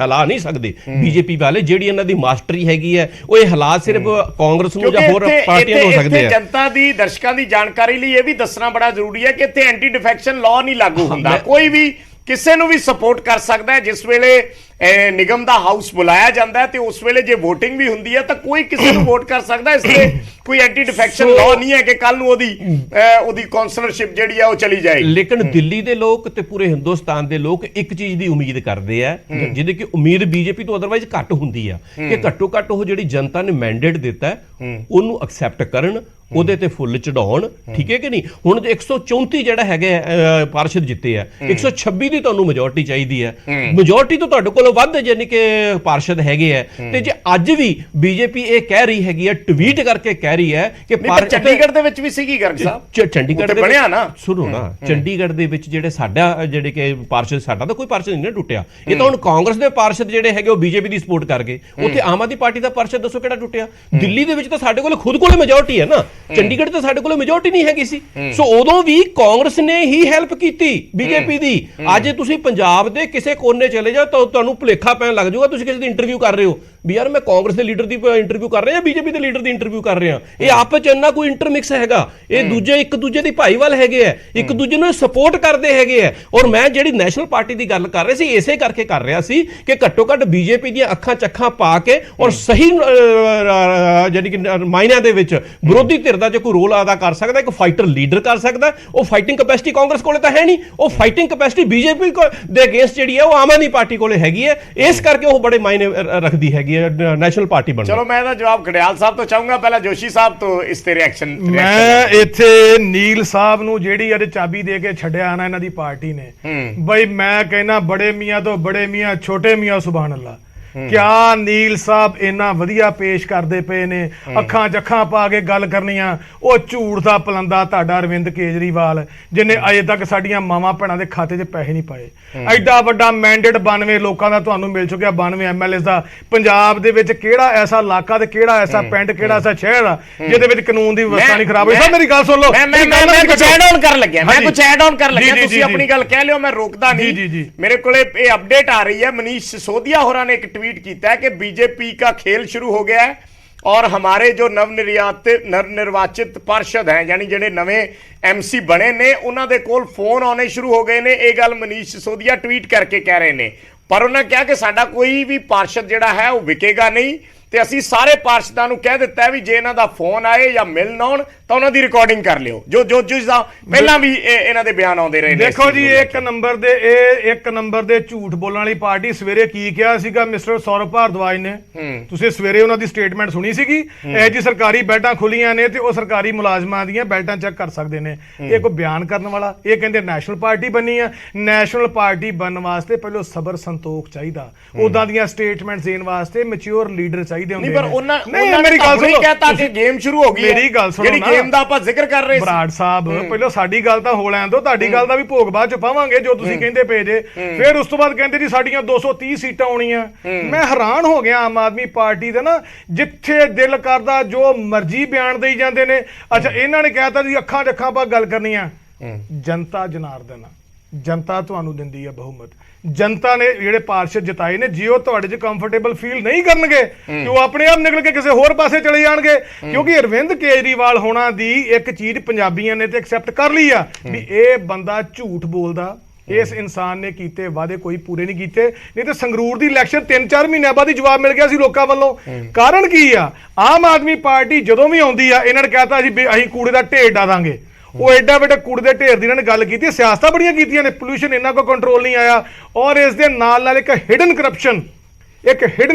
ਹਿਲਾ ਨਹੀਂ ਸਕਦੇ ਬੀਜੇਪੀ ਵਾਲੇ। ਜਿਹੜੀ ਇਹਨਾਂ ਦੀ ਮਾਸਟਰੀ ਹੈਗੀ ਹੈ ਉਹ ਇਹ ਹਾਲਾਤ ਸਿਰਫ ਕਾਂਗਰਸ ਨੂੰ ਜਾਂ ਹੋਰ ਪਾਰਟੀਆਂ ਨੂੰ ਹੋ ਸਕਦੇ ਆ। ਜਨਤਾ ਦੀ, ਦਰਸ਼ਕਾਂ ਦੀ ਜਾਣਕਾਰੀ ਲਈ ਇਹ ਵੀ ਦੱਸਣਾ ਬੜਾ ਜ਼ਰੂਰੀ ਹੈ ਕਿ ਇੱਥੇ ਐਂਟੀ ਡਿਫੈਕਸ਼ਨ ਲਾਅ ਨਹੀਂ ਲਾਗੂ ਹੁੰਦਾ। ਕੋਈ ਵੀ ਕਿਸੇ ਨੂੰ ਵੀ ਸਪੋਰਟ ਕਰ ਸਕਦਾ ਹੈ। ਜਿਸ ਵੇਲੇ ਨਿਗਮ ਦਾ ਹਾਊਸ ਬੁਲਾਇਆ ਜਾਂਦਾ ਹੈ ਤੇ ਉਸ ਵੇਲੇ ਜੇ VOTING ਵੀ ਹੁੰਦੀ ਹੈ ਤਾਂ ਕੋਈ ਕਿਸੇ ਨੂੰ ਵੋਟ ਕਰ ਸਕਦਾ। ਇਸ ਤੇ ਕੋਈ ਐਂਟੀ ਡਿਫੈਕਸ਼ਨ ਲਾਅ ਨਹੀਂ ਹੈ ਕਿ ਕੱਲ ਨੂੰ ਉਹਦੀ ਕਾਉਂਸਲਰਸ਼ਿਪ ਜਿਹੜੀ ਹੈ ਉਹ ਚਲੀ ਜਾਏਗੀ। ਲੇਕਿਨ ਦਿੱਲੀ ਦੇ ਲੋਕ ਤੇ ਪੂਰੇ ਹਿੰਦੁਸਤਾਨ ਦੇ ਲੋਕ ਇੱਕ ਚੀਜ਼ ਦੀ ਉਮੀਦ ਕਰਦੇ ਆ, ਜਿਹਦੇ ਕਿ ਉਮੀਦ ਬੀਜੇਪੀ ਤੋਂ ਅਦਰਵਾਈਜ਼ ਘੱਟ ਹੁੰਦੀ ਆ, ਕਿ ਘੱਟੋ ਘੱਟ ਉਹ ਜਿਹੜੀ ਜਨਤਾ ਨੇ ਮੈਂਡੇਟ ਦਿੱਤਾ ਉਹਨੂੰ ਐਕਸੈਪਟ ਕਰਨ, ਉਹਦੇ ਤੇ ਫੁੱਲ ਚੜਾਉਣ, ਠੀਕ ਹੈ ਕਿ ਨਹੀਂ। ਹੁਣ 134 ਜਿਹੜਾ ਹੈਗਾ ਪਾਰਸ਼ਦ ਜਿੱਤੇ ਆ, 126 ਦੀ ਤੁਹਾਨੂੰ ਮੈਜੋਰਟੀ ਚਾਹੀਦੀ ਹੈ। ਮੈਜੋਰਟੀ ਤੋਂ ਤੁਹਾਡੇ ਕੋਲ ਵੱਧ ਯਾਨੀ ਕਿ ਪਾਰਸ਼ਦ ਹੈਗੇ ਆ। ਤੇ ਜੇ ਅੱਜ ਵੀ ਬੀਜੇਪੀ ਇਹ ਕਹਿ ਰਹੀ ਹੈਗੀ ਹੈ, ਟਵੀਟ ਕਰਕੇ ਕਹਿ ਰਹੀ ਹੈ ਕਿ ਚੰਡੀਗੜ੍ਹ ਦੇ ਵਿੱਚ ਵੀ ਸੀਗੀ ਗਰਗ ਸਾਹਿਬ, ਚੰਡੀਗੜ੍ਹ ਦੇ ਬਣਿਆ ਨਾ, ਸੁਣੋ ਨਾ, ਚੰਡੀਗੜ੍ਹ ਦੇ ਵਿੱਚ ਜਿਹੜੇ ਸਾਡਾ ਜਿਹੜੇ ਕਿ ਪਾਰਸ਼ਦ, ਸਾਡਾ ਤਾਂ ਕੋਈ ਪਾਰਸ਼ਦ ਨਹੀਂ ਨਾ ਟੁੱਟਿਆ। ਇਹ ਤਾਂ ਹੁਣ ਕਾਂਗਰਸ ਦੇ ਪਾਰਸ਼ਦ ਜਿਹੜੇ ਹੈਗੇ ਉਹ ਬੀਜੇਪੀ ਦੀ ਸਪੋਰਟ ਕਰ ਗਏ। ਉੱਥੇ ਆਮ ਆਦਮੀ ਪਾਰਟੀ ਦਾ ਪਾਰਸ਼ਦ ਦੱਸੋ ਕਿਹੜਾ ਟੁੱਟਿਆ? ਦਿੱਲੀ ਦੇ ਵਿੱਚ ਤਾਂ ਸਾਡੇ ਕੋਲ ਖੁਦ ਕੋਲੇ ਮੈਜੋਰਟੀ ਹੈ ਨਾ, ਚੰਡੀਗੜ੍ਹ ਤੇ ਸਾਡੇ ਕੋਲ ਮੈਜੋਰਟੀ ਨਹੀਂ ਹੈਗੀ ਸੀ। ਸੋ ਉਦੋਂ ਵੀ ਕਾਂਗਰਸ ਨੇ ਹੀ ਹੈਲਪ ਕੀਤੀ ਬੀਜੇਪੀ ਦੀ। ਅੱਜ ਤੁਸੀਂ ਪੰਜਾਬ ਦੇ ਕਿਸੇ ਕੋਨੇ ਚਲੇ ਜਾਓ ਤਾਂ ਤੁਹਾਨੂੰ ਭੁਲੇਖਾ ਪੈਣ ਲੱਗ ਜਾਊਗਾ, ਤੁਸੀਂ ਕਿਸੇ ਦੀ ਇੰਟਰਵਿਊ ਕਰ ਰਹੇ ਹੋ ਵੀ ਯਾਰ ਮੈਂ ਕਾਂਗਰਸ ਦੇ ਲੀਡਰ ਦੀ ਇੰਟਰਵਿਊ ਕਰ ਰਿਹਾ ਜਾਂ ਬੀਜੇਪੀ ਦੇ ਲੀਡਰ ਦੀ ਇੰਟਰਵਿਊ ਕਰ ਰਿਹਾ। ਇਹ ਆਪਸ ਚ ਇੰਨਾ ਕੋਈ ਇੰਟਰਮਿਕਸ ਹੈਗਾ, ਇਹ ਦੂਜੇ ਇੱਕ ਦੂਜੇ ਦੀ ਭਾਈਵਾਲ ਹੈਗੇ ਆ, ਇੱਕ ਦੂਜੇ ਨੂੰ ਸਪੋਰਟ ਕਰਦੇ ਹੈਗੇ ਆ। ਔਰ ਮੈਂ ਜਿਹੜੀ ਨੈਸ਼ਨਲ ਪਾਰਟੀ ਦੀ ਗੱਲ ਕਰ ਰਿਹਾ ਸੀ, ਇਸੇ ਕਰਕੇ ਕਰ ਰਿਹਾ ਸੀ ਕਿ ਘੱਟੋ ਘੱਟ ਬੀਜੇਪੀ ਦੀਆਂ ਅੱਖਾਂ ਚੱਖਾਂ ਪਾ ਕੇ ਔਰ ਸਹੀ ਜਿਹੜੀ ਕਿ ਮਾਇਨਿਆਂ ਦੇ ਵਿੱਚ ਵਿਰੋਧੀ ਧਿਰ ਦਾ ਜੇ ਕੋਈ ਰੋਲ ਅਦਾ ਕਰ ਸਕਦਾ, ਇੱਕ ਫਾਈਟਰ ਲੀਡਰ ਕਰ ਸਕਦਾ। ਉਹ ਫਾਈਟਿੰਗ ਕੈਪੈਸਿਟੀ ਕਾਂਗਰਸ ਕੋਲੇ ਤਾਂ ਹੈ ਨਹੀਂ, ਉਹ ਫਾਈਟਿੰਗ ਕੈਪੈਸਿਟੀ ਬੀਜੇਪੀ ਦੇ ਅਗੇਂਸਟ ਜਿਹੜੀ ਹੈ ਉਹ ਆਮ ਆਦਮੀ ਪਾਰਟੀ ਕੋਲੇ ਹੈਗੀ ਹੈ। ਇਸ ਕਰਕੇ ਉਹ ਬੜੇ ਮਾਇਨੇ ਰੱਖਦੀ ਹੈਗੀ ਹੈ ਨੈਸ਼ਨਲ ਪਾਰਟੀ ਬਣਨ। ਚਲੋ ਮੈਂ ਇਹਦਾ ਜਵਾਬ ਖੜਿਆਲ ਸਾਹਿਬ ਤੋਂ ਚਾਹੂੰਗਾ, ਪਹਿਲਾਂ ਜੋਸ਼ੀ ਸਾਹਿਬ ਤੋਂ ਇਸ ਤੇ ਰਿਐਕਸ਼ਨ। ਮੈਂ ਇੱਥੇ ਨੀਲ ਸਾਹਿਬ ਨੂੰ ਜਿਹੜੀ ਅੱਜ ਚਾਬੀ ਦੇ ਕੇ ਛੱਡਿਆ ਨਾ ਇਹਨਾਂ ਦੀ ਪਾਰਟੀ ਨੇ, ਬਈ ਮੈਂ ਕਹਿੰਦਾ ਬੜੇ ਮੀਆਂ ਤੋਂ ਬੜੇ ਮੀਆਂ, ਛੋਟੇ ਮੀਆਂ ਸੁਭਾਨ ਅੱਲਾ। ਕਿਆ ਨੀਲ ਸਾਹਿਬ ਇੰਨਾ ਵਧੀਆ ਪੇਸ਼ ਕਰਦੇ ਪਏ ਨੇ, ਅੱਖਾਂ ਚੱਖਾਂ ਪਾ ਕੇ ਗੱਲ ਕਰਨੀਆਂ। ਉਹ ਝੂਠ ਦਾ ਪਲੰਦਾ ਤੁਹਾਡਾ ਅਰਵਿੰਦ ਕੇਜਰੀਵਾਲ, ਜਿਹਨੇ ਅਜੇ ਤੱਕ ਸਾਡੀਆਂ ਮਾਵਾਂ ਭੈਣਾਂ ਦੇ ਖਾਤੇ 'ਚ ਪੈਸੇ ਨਹੀਂ ਪਾਏ। ਐਡਾ ਵੱਡਾ ਮੈਂਡੇਟ 92 ਲੋਕਾਂ ਦਾ ਤੁਹਾਨੂੰ ਮਿਲ ਚੁੱਕਿਆ, 92 ਐਮਐਲਏ ਦਾ। ਪੰਜਾਬ ਦੇ ਵਿੱਚ ਕਿਹੜਾ ਐਸਾ ਇਲਾਕਾ ਤੇ ਕਿਹੜਾ ਐਸਾ ਪਿੰਡ, ਕਿਹੜਾ ਐਸਾ ਸ਼ਹਿਰ ਆ ਜਿਹਦੇ ਵਿੱਚ ਕਾਨੂੰਨ ਦੀ ਵਿਵਸਥਾ ਨਹੀਂ ਖਰਾਬ ਹੋਈ? ਸਰ ਮੇਰੀ ਗੱਲ ਸੁਣ ਲਓ, ਮੈਂ ਕੁਝ ਐਡ ਆਨ ਕਰਨ ਲੱਗਿਆ, ਤੁਸੀਂ ਆਪਣੀ ਗੱਲ ਕਹਿ ਲਿਓ, ਮੈਂ ਰੋਕਦਾ ਨਹੀਂ। ਮੇਰੇ ਕੋਲੇ ਇਹ ਅਪਡੇਟ ਆ ਰਹੀ ਹੈ, ਮਨੀਸ਼ सिसोदिया होरा ने एक ट्वीट किया है कि बीजेपी का खेल शुरू हो गया है और हमारे जो नवनिर्वाचित पार्षद हैं, यानी ਜਿਹੜੇ ਨਵੇਂ MC बने ने, ਉਹਨਾਂ ਦੇ ਕੋਲ ਫੋਨ ਆਉਣੇ ਸ਼ੁਰੂ ਹੋ ਗਏ ਨੇ। ਇਹ ਗੱਲ ਮਨੀਸ਼ सिसोदिया ट्वीट करके कह रहे ने, पर उन्होंने कहा कि साडा कोई भी पार्षद ਜਿਹੜਾ है वो विकेगा नहीं ਤੇ ਅਸੀਂ ਸਾਰੇ ਪਾਰਸ਼ਦਾਂ ਨੂੰ ਕਹਿ ਦਿੱਤਾ ਹੈ ਵੀ ਜੇ ਇਹਨਾਂ ਦਾ ਫੋਨ ਆਏ ਜਾਂ ਮਿਲਣ ਆਉਣ ਤਾਂ ਉਹਨਾਂ ਦੀ ਰਿਕਾਰਡਿੰਗ ਕਰ ਲਿਓ, ਜੋ ਜਿਸ ਦਾ ਪਹਿਲਾਂ ਵੀ ਇਹਨਾਂ ਦੇ ਬਿਆਨ ਆਉਂਦੇ ਰਹੇ ਨੇ। ਦੇਖੋ ਜੀ, ਇੱਕ ਨੰਬਰ ਦੇ ਝੂਠ ਬੋਲਣ ਵਾਲੀ ਪਾਰਟੀ ਸਵੇਰੇ ਕੀ ਕਿਹਾ ਸੀਗਾ ਮਿਸਟਰ ਸੌਰਵ ਭਾਰਦਵਾਜ ਨੇ, ਤੁਸੀਂ ਸਵੇਰੇ ਉਹਨਾਂ ਦੀ ਸਟੇਟਮੈਂਟ ਸੁਣੀ ਸੀਗੀ, ਇਹ ਜੀ ਸਰਕਾਰੀ ਬੈਲਟਾਂ ਖੁੱਲੀਆਂ ਨੇ ਤੇ ਉਹ ਸਰਕਾਰੀ ਮੁਲਾਜ਼ਮਾਂ ਦੀਆਂ ਬੈਲਟਾਂ ਚੈੱਕ ਕਰ ਸਕਦੇ ਨੇ। ਇਹ ਕੋਈ ਬਿਆਨ ਕਰਨ ਵਾਲਾ, ਇਹ ਕਹਿੰਦੇ ਨੈਸ਼ਨਲ ਪਾਰਟੀ ਬਣੀ ਆ। ਨੈਸ਼ਨਲ ਪਾਰਟੀ ਬਣਨ ਵਾਸਤੇ ਪਹਿਲਾਂ ਸਬਰ ਸੰਤੋਖ ਚਾਹੀਦਾ, ਉਦਾਂ ਦੀਆਂ ਸਟੇਟਮੈਂਟਸ ਦੇਣ ਵਾਸਤੇ ਮੈਚੁਰ ਲੀਡਰ ਚਾਹੀਦੇ ਹੁੰਦੇ ਨੇ। ਪਰ ਉਹਨਾਂ ਮੇਰੀ ਗੱਲ ਸੁਣੋ, ਕਹਤਾ ਕਿ ਗੇਮ ਸ਼ੁਰੂ ਹੋ ਗਈ ਹੈ। ਮੇਰੀ ਗੱਲ ਸੁਣੋ, ਜਿਹੜੀ ਗੇਮ ਦਾ ਆਪਾਂ ਜ਼ਿਕਰ ਕਰ ਰਹੇ ਸੀ ਬਰਾੜ ਸਾਹਿਬ, ਪਹਿਲਾਂ ਸਾਡੀ ਗੱਲ ਤਾਂ ਹੋ ਲੈਣ ਦਿਓ, ਤੁਹਾਡੀ ਗੱਲ ਦਾ ਵੀ ਭੋਗ ਬਾਅਦ ਚ ਪਾਵਾਂਗੇ ਜੋ ਤੁਸੀਂ ਕਹਿੰਦੇ ਪਏ ਜੇ। ਫਿਰ ਉਸ ਤੋਂ ਬਾਅਦ ਕਹਿੰਦੇ ਜੀ ਸਾਡੀਆਂ 230 ਸੀਟਾਂ ਆਉਣੀਆਂ। ਮੈਂ ਹੈਰਾਨ ਹੋ ਗਿਆ ਆਮ ਆਦਮੀ ਪਾਰਟੀ ਦੇ ਨਾ, ਜਿੱਥੇ ਦਿਲ ਕਰਦਾ ਜੋ ਮਰਜ਼ੀ ਬਿਆਨ ਦੇਈ ਜਾਂਦੇ ਨੇ। ਅੱਛਾ, ਇਹਨਾਂ ਨੇ ਕਹਿਤਾ ਜੀ ਅੱਖਾਂ 'ਚ ਅੱਖਾਂ ਪਾ ਗੱਲ ਕਰਨੀ ਆ। ਜਨਤਾ ਜਨਾਰਦਨ, ਜਨਤਾ ਤੁਹਾਨੂੰ ਦਿੰਦੀ ਆ ਬਹੁਮਤ। ਜਨਤਾ ਨੇ ਜਿਹੜੇ ਪਾਰਸ਼ਦ ਜਿਤਾਏ ਨੇ, ਜੇ ਉਹ ਤੁਹਾਡੇ 'ਚ ਕੰਫਰਟੇਬਲ ਫੀਲ ਨਹੀਂ ਕਰਨਗੇ ਕਿ ਉਹ ਆਪਣੇ ਆਪ ਨਿਕਲ ਕੇ ਕਿਸੇ ਹੋਰ ਪਾਸੇ ਚਲੇ ਜਾਣਗੇ। ਕਿਉਂਕਿ ਅਰਵਿੰਦ ਕੇਜਰੀਵਾਲ ਹੋਣਾ ਦੀ ਇੱਕ ਚੀਜ਼ ਪੰਜਾਬੀਆਂ ਨੇ ਤੇ ਐਕਸੈਪਟ ਕਰ ਲਈ ਆ ਵੀ ਇਹ ਬੰਦਾ ਝੂਠ ਬੋਲਦਾ, ਇਸ ਇਨਸਾਨ ਨੇ ਕੀਤੇ ਵਾਅਦੇ ਕੋਈ ਪੂਰੇ ਨਹੀਂ ਕੀਤੇ। ਨਹੀਂ ਤੇ ਸੰਗਰੂਰ ਦੀ ਇਲੈਕਸ਼ਨ 3-4 ਮਹੀਨਿਆਂ ਬਾਅਦ ਹੀ ਜਵਾਬ ਮਿਲ ਗਿਆ ਸੀ ਲੋਕਾਂ ਵੱਲੋਂ। ਕਾਰਨ ਕੀ ਆ? ਆਮ ਆਦਮੀ ਪਾਰਟੀ ਜਦੋਂ ਵੀ ਆਉਂਦੀ ਆ ਇਹਨਾਂ ਨੇ ਕਹਿਤਾ ਜੀ ਅਸੀਂ ਕੂੜੇ ਦਾ ਢੇਰ ਡਾ ਦਾਂਗੇ। ਉਹ ਐਡਾ ਵੱਡਾ ਕੂੜੇ ਦੇ ਢੇਰ ਦੀ ਇਹਨਾਂ ਨੇ ਗੱਲ ਕੀਤੀ, ਸਿਆਸਤਾਂ ਬੜੀਆਂ ਕੀਤੀਆਂ ਨੇ, ਪੋਲੂਸ਼ਨ ਇਹਨਾਂ ਕੋ ਕੰਟਰੋਲ ਨਹੀਂ ਆਇਆ। ਔਰ ਇਸ ਦੇ ਨਾਲ ਇੱਕ ਹਿਡਨ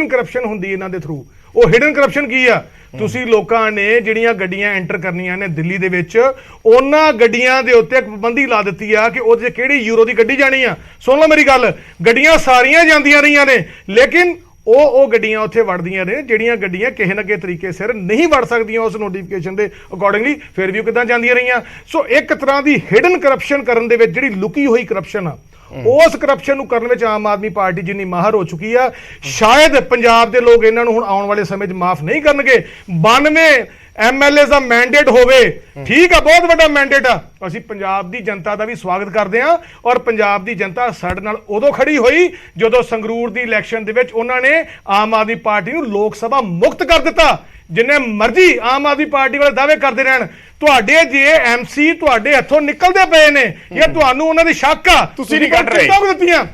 ਕਰਪਸ਼ਨ ਹੁੰਦੀ ਇਹਨਾਂ ਦੇ ਥਰੂ। ਉਹ ਹਿਡਨ ਕਰਪਸ਼ਨ ਕੀ ਆ? ਤੁਸੀਂ ਲੋਕਾਂ ਨੇ ਜਿਹੜੀਆਂ ਗੱਡੀਆਂ ਐਂਟਰ ਕਰਨੀਆਂ ਨੇ ਦਿੱਲੀ ਦੇ ਵਿੱਚ, ਉਹਨਾਂ ਗੱਡੀਆਂ ਦੇ ਉੱਤੇ ਇੱਕ ਪਾਬੰਦੀ ਲਾ ਦਿੱਤੀ ਆ ਕਿ ਉਹਦੇ 'ਚ ਕਿਹੜੀ ਯੂਰੋ ਦੀ ਗੱਡੀ ਜਾਣੀ ਆ। ਸੁਣ ਲਓ ਮੇਰੀ ਗੱਲ, ਗੱਡੀਆਂ ਸਾਰੀਆਂ ਜਾਂਦੀਆਂ ਰਹੀਆਂ ਨੇ, ਲੇਕਿਨ ਉਹ ਗੱਡੀਆਂ ਉੱਥੇ ਵੜਦੀਆਂ ਨੇ ਜਿਹੜੀਆਂ ਗੱਡੀਆਂ ਕਿਸੇ ਨਾ ਕਿਸੇ ਤਰੀਕੇ ਸਿਰ ਨਹੀਂ ਵੜ ਸਕਦੀਆਂ ਉਸ ਨੋਟੀਫਿਕੇਸ਼ਨ ਦੇ ਅਕੋਰਡਿੰਗਲੀ, ਫਿਰ ਵੀ ਉਹ ਕਿੱਦਾਂ ਜਾਂਦੀਆਂ ਰਹੀਆਂ। ਸੋ ਇੱਕ ਤਰ੍ਹਾਂ ਦੀ ਹਿਡਨ ਕਰਪਸ਼ਨ ਕਰਨ ਦੇ ਵਿੱਚ ਜਿਹੜੀ ਲੁਕੀ ਹੋਈ ਕਰਪਸ਼ਨ ਆ, ਉਸ ਕਰਪਸ਼ਨ ਨੂੰ ਕਰਨ ਵਿੱਚ ਆਮ ਆਦਮੀ ਪਾਰਟੀ ਜਿੰਨੀ ਮਾਹਰ ਹੋ ਚੁੱਕੀ ਆ, ਸ਼ਾਇਦ ਪੰਜਾਬ ਦੇ ਲੋਕ ਇਹਨਾਂ ਨੂੰ ਹੁਣ ਆਉਣ ਵਾਲੇ ਸਮੇਂ 'ਚ ਮਾਫ ਨਹੀਂ ਕਰਨਗੇ। 92 MLA ਦਾ ਮੈਂਡੇਟ ਹੋਵੇ, ਠੀਕ ਆ, ਬਹੁਤ ਵੱਡਾ ਮੈਂਡੇਟ ਆ। ਅਸੀਂ ਪੰਜਾਬ ਦੀ ਜਨਤਾ ਦਾ ਵੀ ਸਵਾਗਤ ਕਰਦੇ ਹਾਂ। ਔਰ ਪੰਜਾਬ ਦੀ ਜਨਤਾ ਸਾਡੇ ਨਾਲ ਉਦੋਂ ਖੜੀ ਹੋਈ ਜਦੋਂ ਸੰਗਰੂਰ ਦੀ ਇਲੈਕਸ਼ਨ ਦੇ ਵਿੱਚ ਉਹਨਾਂ ਨੇ ਆਮ ਆਦਮੀ ਪਾਰਟੀ ਨੂੰ ਲੋਕ ਸਭਾ ਮੁਕਤ ਕਰ ਦਿੱਤਾ। ਜਿੰਨੇ ਮਰਜ਼ੀ ਆਮ ਆਦਮੀ ਪਾਰਟੀ ਵਾਲੇ ਦਾਅਵੇ ਕਰਦੇ ਰਹਿਣ, ਤੁਹਾਡੇ ਜੇ MC ਤੁਹਾਡੇ ਹੱਥੋਂ ਨਿਕਲਦੇ ਪਏ ਨੇ ਜਾਂ ਤੁਹਾਨੂੰ ਉਹਨਾਂ ਦੀ ਸ਼ੱਕ ਆ, ਤੁਸੀਂ ਨਹੀਂ ਕੱਢ ਰਹੇ,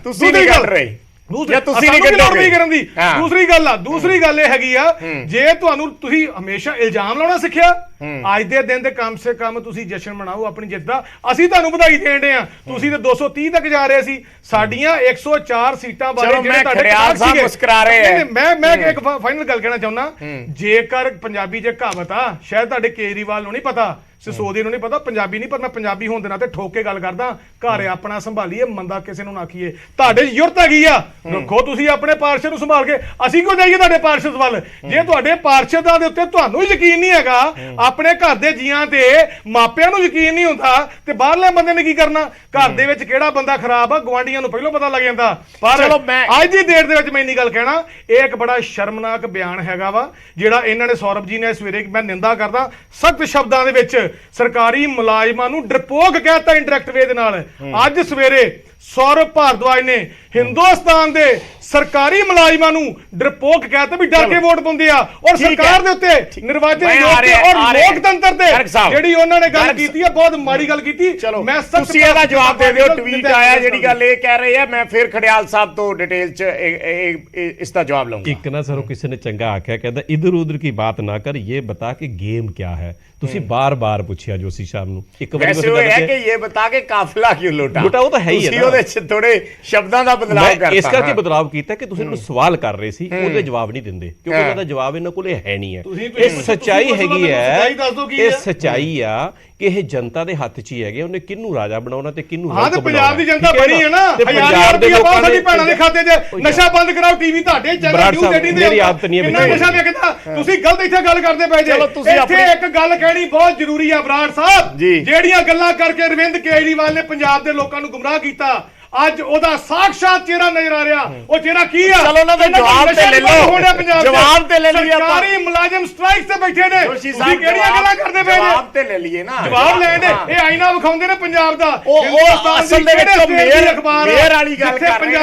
ਤੁਸੀਂ ਨਹੀਂ ਕੱਢ ਰਹੇ। ਦੂਸਰੀ ਗੱਲ ਇਹ ਹੈਗੀ ਆ, ਜੇ ਤੁਹਾਨੂੰ ਤੁਸੀਂ ਹਮੇਸ਼ਾ ਇਲਜ਼ਾਮ ਲਾਉਣਾ ਸਿੱਖਿਆ, ਅੱਜ ਦੇ ਦਿਨ ਤੇ ਕਮ ਸੇ ਕਮ ਤੁਸੀਂ ਜਸ਼ਨ ਮਨਾਓ ਆਪਣੀ ਜਿੱਤ ਦਾ। ਅਸੀਂ ਤੁਹਾਨੂੰ ਵਧਾਈ ਦੇਣ ਦੇ ਆ, ਤੁਸੀਂ ਤੇ 230 ਤੱਕ ਜਾ ਰਹੇ ਸੀ, ਸਾਡੀਆਂ 104 ਸੀਟਾਂ ਬਾਰੇ ਜਿਹੜੇ ਤੁਹਾਡੇ ਮੁਸਕਰਾ ਰਹੇ ਆ। ਮੈਂ ਇੱਕ ਫਾਈਨਲ ਗੱਲ ਕਹਿਣਾ ਚਾਹੁੰਦਾ, ਜੇਕਰ ਪੰਜਾਬੀ 'ਚ ਕਹਾਵਤ ਆ, ਸ਼ਾਇਦ ਤੁਹਾਡੇ ਕੇਜਰੀਵਾਲ ਨੂੰ ਨਹੀਂ ਪਤਾ, ਸਿਸੋਦੀ ਨੂੰ ਨਹੀਂ ਪਤਾ, ਪੰਜਾਬੀ ਨਹੀਂ, ਪਰ ਮੈਂ ਪੰਜਾਬੀ ਹੋਣ ਦੇ ਨਾਤੇ ਠੋਕ ਕੇ ਗੱਲ ਕਰਦਾ, ਘਰ ਆਪਣਾ ਸੰਭਾਲੀਏ, ਮੰਦਾ ਕਿਸੇ ਨੂੰ ਨਾ ਆਖੀਏ। ਤੁਹਾਡੇ ਜ਼ਰੂਰਤ ਹੈਗੀ ਆ, ਰੱਖੋ ਤੁਸੀਂ ਆਪਣੇ ਪਾਰਸ਼ਦ ਨੂੰ ਸੰਭਾਲ ਕੇ। ਅਸੀਂ ਕਿਉਂ ਜਾਈਏ ਤੁਹਾਡੇ ਪਾਰਸ਼ਦ ਵੱਲ? ਜੇ ਤੁਹਾਡੇ ਪਾਰਸ਼ਦਾਂ ਦੇ ਉੱਤੇ ਤੁਹਾਨੂੰ ਯਕੀਨ ਨਹੀਂ ਹੈਗਾ, ਆਪਣੇ ਘਰ ਦੇ ਜੀਆਂ ਤੇ ਮਾਪਿਆਂ ਨੂੰ ਯਕੀਨ ਨਹੀਂ ਹੁੰਦਾ, ਤੇ ਬਾਹਰਲੇ ਬੰਦੇ ਨੇ ਕੀ ਕਰਨਾ? ਘਰ ਦੇ ਵਿੱਚ ਕਿਹੜਾ ਬੰਦਾ ਖਰਾਬ ਆ, ਗਵਾਂਢੀਆਂ ਨੂੰ ਪਹਿਲਾਂ ਪਤਾ ਲੱਗ ਜਾਂਦਾ। ਪਰ ਅੱਜ ਦੀ ਡੇਟ ਦੇ ਵਿੱਚ ਮੈਂ ਇੰਨੀ ਗੱਲ ਕਹਿਣਾ, ਇਹ ਇੱਕ ਬੜਾ ਸ਼ਰਮਨਾਕ ਬਿਆਨ ਹੈਗਾ ਵਾ ਜਿਹੜਾ ਇਹਨਾਂ ਨੇ, ਸੌਰਵ ਜੀ ਨੇ ਸਵੇਰੇ, ਮੈਂ ਨਿੰਦਾ ਕਰਦਾ ਸਖਤ ਸ਼ਬਦਾਂ ਦੇ ਵਿੱਚ, ਸਰਕਾਰੀ ਮੁਲਾਜ਼ਮਾਂ ਨੂੰ ਡਰਪੋਕ ਕਹਿਤਾ ਇੰਡਾਇਰੈਕਟ ਵੇ ਦੇ ਨਾਲ। ਅੱਜ ਸਵੇਰੇ ਸੌਰਵ ਭਾਰਦਵਾਜ ਨੇ ਹਿੰਦੁਸਤਾਨ ਦੇ ਸਰਕਾਰੀ ਮੁਲਾਜ਼ਮਾਂ ਨੂੰ ਡਰਪੋਕ ਕਹਿਤਾ ਵੀ ਡਰ ਕੇ ਵੋਟ ਪਾਉਂਦੇ ਆ। ਔਰ ਸਰਕਾਰ ਦੇ ਉੱਤੇ, ਨਿਰਵਾਚਨ ਆਯੋਗ ਤੇ ਔਰ ਲੋਕਤੰਤਰ ਤੇ ਜਿਹੜੀ ਉਹਨਾਂ ਨੇ ਗੱਲ ਕੀਤੀ ਹੈ, ਬਹੁਤ ਮਾੜੀ ਗੱਲ ਕੀਤੀ। ਮੈਂ ਤੁਸੀਂ ਇਹਦਾ ਜਵਾਬ ਦੇ ਦਿਓ। ਟਵੀਟ ਆਇਆ ਜਿਹੜੀ ਗੱਲ ਇਹ ਕਹਿ ਰਹੇ ਆ, ਮੈਂ ਫਿਰ ਖੜਿਆਲ ਸਾਹਿਬ ਤੋਂ ਡਿਟੇਲ 'ਚ ਇਸ ਦਾ ਜਵਾਬ ਲਵਾਂਗਾ। ਇੱਕ ਨਾ ਸਰ ਕਿਸੇ ਨੇ ਚੰਗਾ ਆਖਿਆ, ਕਹਿੰਦਾ ਇਧਰ ਉਧਰ ਕੀ ਬਾਤ ਨਾ ਕਰ, ਇਹ ਬਤਾ ਕੇ ਗੇਮ ਕਿਆ ਹੈ। ਤੁਸੀਂ ਬਾਰ-ਬਾਰ ਪੁੱਛਿਆ ਜੋਸ਼ੀ ਸਾਹਿਬ ਨੂੰ, ਇੱਕ ਵਾਰੀ ਵੈਸੇ ਉਹ ਹੈ ਕਿ ਇਹ ਬਤਾ ਕੇ ਕਾਫਲਾ ਕਿਉਂ ਲੋਟਾ, ਉਹ ਤਾਂ ਹੈ ਹੀ ਹੈ। ਉਹਦੇ 'ਚ ਥੋੜੇ ਸ਼ਬਦਾਂ ਦਾ ਬਦਲਾਅ ਕਰਤਾ, ਇਸ ਕਰਕੇ ਬਦਲਾਅ ਕੀਤਾ ਕਿ ਤੁਸੀਂ ਇਹਨੂੰ ਸਵਾਲ ਕਰ ਰਹੇ ਸੀ, ਉਹਦੇ ਜਵਾਬ ਨਹੀਂ ਦਿੰਦੇ, ਕਿਉਂਕਿ ਉਹਨਾਂ ਦਾ ਜਵਾਬ ਇਹਨਾਂ ਕੋਲੇ ਹੈ ਨਹੀਂ ਹੈ। ਇਹ ਸੱਚਾਈ ਹੈਗੀ ਹੈ, ਇਹ ਸੱਚਾਈ ਆ ਕਿ ਇਹ ਜਨਤਾ ਦੇ ਹੱਥ 'ਚ ਹੀ ਹੈਗੇ, ਉਹਨੇ ਕਿਹਨੂੰ ਰਾਜਾ ਬਣਾਉਣਾ ਤੇ ਕਿਹਨੂੰ ਹਾਂ। ਤੇ ਪੰਜਾਬ ਦੀ ਜਨਤਾ ਬਣੀ ਹੈ ਨਾ, ਹਜ਼ਾਰ ਰੁਪਏ ਪਾਓ ਸਾਡੀ ਭੈਣਾਂ ਦੇ ਖਾਤੇ 'ਚ, ਨਸ਼ਾ ਬੰਦ ਕਰਾਓ, ਟੀਵੀ ਤੁਹਾਡੇ ਚੈਨਲ ਨਿਊਜ਼ 18 ਦੇ ਮੇਰੀ ਆਦਤ ਨਹੀਂ ਹੈ, ਕਿੰਨਾ ਨਸ਼ਾ ਵੇਚਦਾ। ਤੁਸੀਂ ਗਲਤ ਇੱਥੇ ਗੱਲ ਕਰਦੇ ਪਏ ਜੇ। ਇੱਥੇ ਇੱਕ ਗੱਲ ਕਹਿਣੀ ਬਹੁਤ ਜ਼ਰੂਰੀ ਆ ਬਰਾੜ ਸਾਹਿਬ, ਜਿਹੜੀਆਂ ਗੱਲਾਂ ਕਰਕੇ ਅਰਵਿੰਦ ਕੇਜਰੀਵਾਲ ਨੇ ਪੰਜਾਬ ਦੇ ਲੋਕਾਂ ਨੂੰ ਗੁੰਮਰਾਹ ਕੀਤਾ, ਅੱਜ ਉਹਦਾ ਸਾਖਸ਼ਾਤ ਚਿਹਰਾ ਨਜ਼ਰ ਆ ਰਿਹਾ। ਉਹ ਚਿਹਰਾ ਕੀ ਆ? ਚਲੋ ਉਹਨਾਂ ਦਾ ਜਵਾਬ ਤੇ ਲੈ ਲਓ, ਜਵਾਬ ਤੇ ਲੈ ਲਈਏ। ਸਰਕਾਰੀ ਮੁਲਾਜ਼ਮ ਸਟ੍ਰਾਈਕ ਤੇ ਬੈਠੇ ਨੇ, ਤੁਸੀਂ ਕਿਹੜੀਆਂ ਗੱਲਾਂ ਕਰਦੇ ਪਏ? ਜਵਾਬ ਤੇ ਲੈ ਲਈਏ ਨਾ, ਜਵਾਬ ਲੈਣ ਦੇ। ਇਹ ਆਈਨਾ ਵਿਖਾਉਂਦੇ ਨੇ ਪੰਜਾਬ ਦਾ, ਉਹ ਅਸਲ ਦੇ ਵਿੱਚ ਮੇਅਰ ਵਾਲੀ ਗੱਲ ਕਰ ਰਹੇ ਨੇ,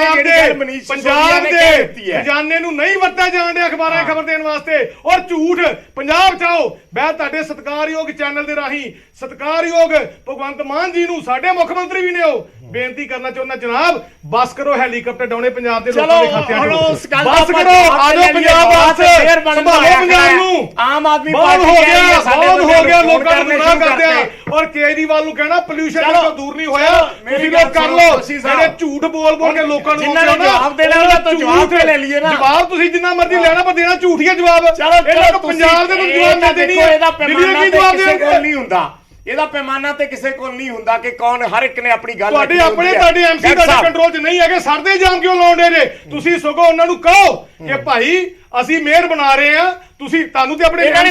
ਪੰਜਾਬ ਦੇ ਖਜ਼ਾਨੇ ਨੂੰ ਨਹੀਂ ਵਰਤਿਆ ਜਾਣ ਡਿਆ ਅਖਬਾਰਾਂ 'ਚ ਖਬਰ ਦੇਣ ਵਾਸਤੇ, ਔਰ ਝੂਠ ਪੰਜਾਬ 'ਚ ਆਓ। ਮੈਂ ਤੁਹਾਡੇ ਸਤਿਕਾਰਯੋਗ ਚੈਨਲ ਦੇ ਰਾਹੀਂ ਸਤਿਕਾਰਯੋਗ ਭਗਵੰਤ ਮਾਨ ਜੀ ਨੂੰ, ਸਾਡੇ ਮੁੱਖ ਮੰਤਰੀ ਵੀ ਨੇ, ਉਹ ਬੇਨਤੀ ਕਰਨਾ ਚਾਹੁੰਦਾ, ਜਨਾਬ ਬਸ ਕਰੋ, ਹੈਲੀਕਾਪਟਰ ਡਾਉਣੇ ਪੰਜਾਬ ਦੇ ਲੋਕਾਂ ਦੇ ਖਾਤਿਆਂ 'ਚ, ਬਸ ਕਰੋ, ਆਜੋ ਪੰਜਾਬ ਵਾਸਤੇ। ਮੇਅਰ ਬਣਨ ਦਾ ਸੰਭਾਲੋ ਪੰਜਾਬ ਨੂੰ। ਆਮ ਆਦਮੀ ਬਹੁਤ ਪਾਰਟੀ ਹੋ ਕਹਿ ਰਹੀ ਹੈ, ਗਿਆ, ਸਾਡੇ ਬਹੁਤ ਹੋ ਗਿਆ, ਬੰਦੇ ਲੋਕਾਂ ਨੂੰ ਗੁੰਮਰਾਹ ਕਰਦੇ ਆ। ਕਰਤੇ। ਔਰ ਕੇਜਰੀਵਾਲ ਨੂੰ ਕਹਿਣਾ ਪੋਲਿਊਸ਼ਨ ਚਲੋ, ਤੋਂ ਦੂਰ ਨਹੀਂ ਹੋਇਆ, ਮੇਰੀ ਤੁਸੀਂ ਗੱਲ ਲੋਕ ਕਰ ਸੁਣੋ, ਲਓ। ਤੁਸੀਂ ਸਾਹਿਬ। ਜਿਹੜੇ ਝੂਠ ਬੋਲ ਬੋਲ ਕੇ ਲੋਕਾਂ ਨੂੰ ਜਿਨ੍ਹਾਂ ਨੇ ਜਵਾਬ ਦੇਣਾ ਉਹਨਾਂ ਤੋਂ ਜਵਾਬ ਤੇ ਲੈ ਲਈਏ ਨਾ। ਜਵਾਬ ਤੁਸੀਂ ਜਿੰਨਾ ਮਰਜ਼ੀ ਲੈਣਾ, ਪਰ ਦੇਣਾ ਝੂਠ ਹੀ ਹੈ ਜਵਾਬ। ਚਲੋ ਇਹ ਲੋਕ ਪੰਜਾਬ ਦੇ ਨੂੰ ਜਵਾਬ ਦਿੰਦੇ ਨਹੀਂ। ਇਹਦਾ ਪੈਮਾਨਾ ਕੀ ਤੇ ਜਵਾਬ ਕਿਸੇ ਕੋਲ ਦੇਣਗੇ? ਨਹੀਂ ਹੁੰਦਾ, ਇਹਦਾ ਪੈਮਾਨਾ ਤੇ ਕਿਸੇ ਕੋਲ ਨਹੀਂ ਹੁੰਦਾ ਕਿ ਕੌਣ, ਹਰ ਇੱਕ ਨੇ ਆਪਣੀ ਗੱਲ ਤੁਹਾਡੇ ਰੱਖਣੀ ਹੁੰਦੀ ਆਪਣੇ ਹੈ। ਤੁਹਾਡੇ ਐਮਸੀ ਤੁਹਾਡੇ ਕੰਟਰੋਲ 'ਚ ਨਹੀਂ ਹੈਗੇ, ਸਾਡੇ ਇਲਜ਼ਾਮ ਕਿਉਂ ਲਾਉਂਦੇ ਜੇ? ਤੁਸੀਂ ਸਗੋਂ ਉਹਨਾਂ ਨੂੰ ਕਹੋ ਕਿ ਭਾਈ ਅਸੀਂ ਮੇਅਰ ਬਣਾ ਰਹੇ ਆ, ਤੁਸੀਂ ਤੁਹਾਨੂੰ ਤੇ ਆਪਣੇ ਇਹਨਾਂ ਨੇ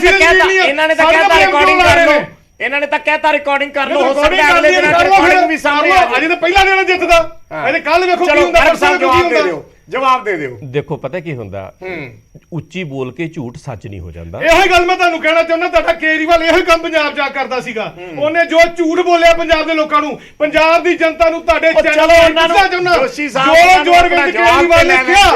ਤਾਂ ਕਹਿਤਾ ਰਿਕਾਰਡਿੰਗ ਕਰ ਲਓ, ਇਹਨਾਂ ਨੇ ਤਾਂ ਕਹਿਤਾ ਰਿਕਾਰਡਿੰਗ ਕਰ ਲਓ, ਹੋ ਸਕਦਾ ਅਗਲੇ ਦਿਨ ਰਿਕਾਰਡਿੰਗ ਵੀ ਸਾਹਮਣੇ ਆ ਜਾਏ। ਅਜੇ ਤਾਂ ਪਹਿਲਾ ਦਿਨ ਜਿੱਤਦਾ, ਅਜੇ ਕੱਲ ਵੇਖੋ ਕੀ ਹੁੰਦਾ, ਪਰਸੋਂ ਵੇਖੋ ਕੀ ਹੁੰਦਾ। ਜਵਾਬ ਦੇ ਦਿਓ। ਦੇਖੋ ਪਤਾ ਕੀ ਹੁੰਦਾ, ਉੱਚੀ ਬੋਲ ਕੇ ਝੂਠ ਸੱਚ ਨਹੀਂ ਹੋ ਜਾਂਦਾ। ਇਹੋ ਹੀ ਗੱਲ ਮੈਂ ਤੁਹਾਨੂੰ ਕਹਿਣਾ ਚਾਹੁੰਦਾ, ਤੁਹਾਡਾ ਕੇਜਰੀਵਾਲ ਇਹੋ ਹੀ ਕੰਮ ਪੰਜਾਬ 'ਚ ਕਰਦਾ ਸੀਗਾ। ਉਹਨੇ ਜੋ ਝੂਠ ਬੋਲਿਆ ਪੰਜਾਬ ਦੇ ਲੋਕਾਂ ਨੂੰ, ਪੰਜਾਬ ਦੀ ਜਨਤਾ ਨੂੰ ਤੁਹਾਡੇ ਚੈਨਲ ਤੇ ਪੁੱਛਣਾ ਚਾਹੁੰਦਾ, ਜੋ ਅਰਵਿੰਦ ਕੇਜਰੀਵਾਲ ਨੇ ਕਿਹਾ,